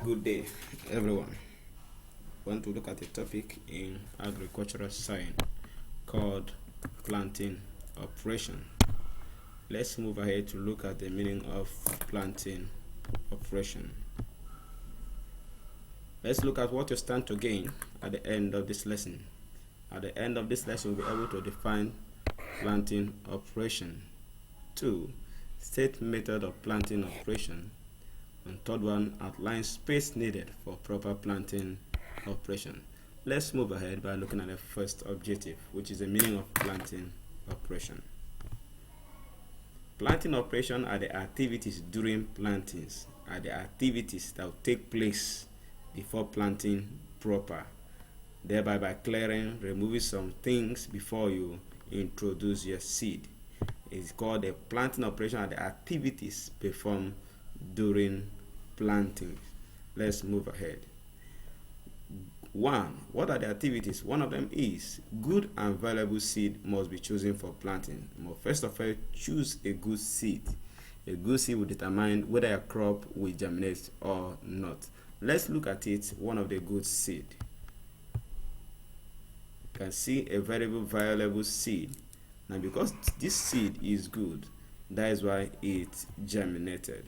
Good day, everyone. I want to look at a topic in agricultural science called planting operation. Let's move ahead to look at the meaning of planting operation. Let's look at what you stand to gain at the end of this lesson. At the end of this lesson, we'll be able to define planting operation. 2. State method of planting operation. And third one, outline space needed for proper planting operation. Let's move ahead by looking at the first objective, which is the meaning of planting operation. Planting operation are the activities during plantings, are the activities that will take place before planting proper, thereby by clearing, removing some things before you introduce your seed. It's called the planting operation, are the activities performed during planting. Let's move ahead. 1. What are the activities? One of them is good and valuable seed must be chosen for planting. First of all, choose a good seed. A good seed will determine whether a crop will germinate or not. Let's look at it. One of the good seed. You can see a very valuable seed. Now, because this seed is good, that is why it germinated.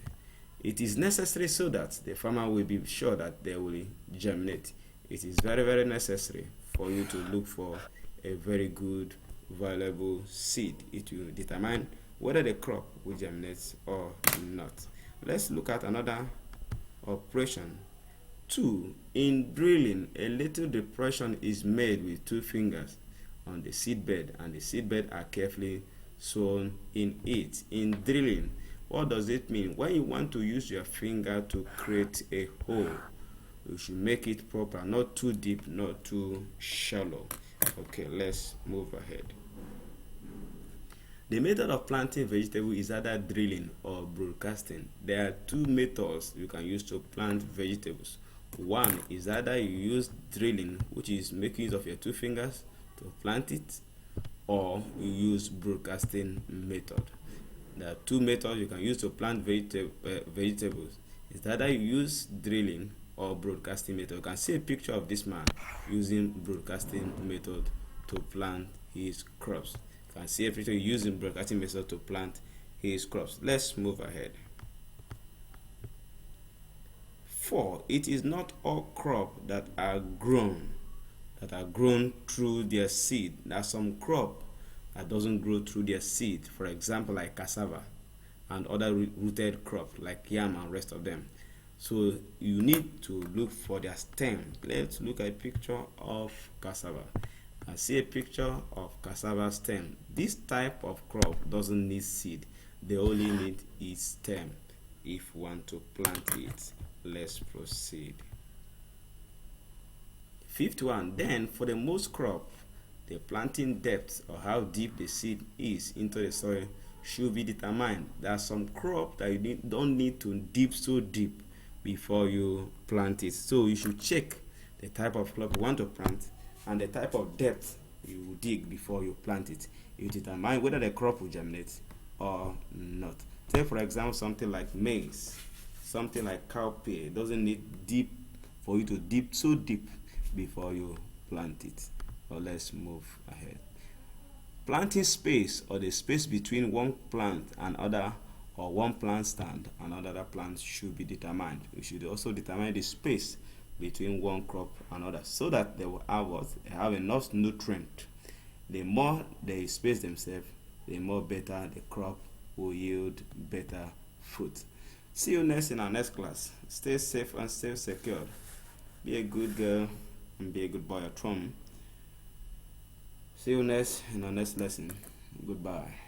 It is necessary so that the farmer will be sure that they will germinate. It is very necessary for you to look for a very good, valuable seed. It will determine whether the crop will germinate or not. Let's look at another operation. 2. In drilling, a little depression is made with 2 fingers on the seed bed, and the seed bed are carefully sown in it. In drilling, what does it mean? When you want to use your finger to create a hole, you should make it proper, not too deep, not too shallow. Okay, let's move ahead. The method of planting vegetable is either drilling or broadcasting. There are 2 methods you can use to plant vegetables. One is either you use drilling, which is making use of your 2 fingers to plant it, or you use broadcasting method. There are 2 methods you can use to plant vegetables. It's either you use drilling or broadcasting method. You can see a picture of this man using broadcasting method to plant his crops. You can see a picture using broadcasting method to plant his crops. Let's move ahead. 4. It is not all crops that are grown through their seed. There are some crop that doesn't grow through their seed, for example like cassava and other rooted crops like yam and rest of them. So you need to look for their stem. Let's look at a picture of cassava. I see a picture of cassava stem. This type of crop doesn't need seed, they only need its stem. If you want to plant it, let's proceed. 5th one, then for the most crop, the planting depth or how deep the seed is into the soil should be determined. There are some crop that you don't need to dip so deep before you plant it. So you should check the type of crop you want to plant and the type of depth you dig before you plant it. You determine whether the crop will germinate or not. Take for example something like maize, something like cowpea. It doesn't need deep for you to dip so deep before you plant it. So let's move ahead. Planting space or the space between one plant and other, or one plant stand and another plant should be determined. We should also determine the space between one crop and another so that they will have enough nutrient. The more they space themselves, the more better the crop will yield better fruit. See you next in our next class. Stay safe and stay secure. Be a good girl and be a good boy at home. See you next in our next lesson. Goodbye.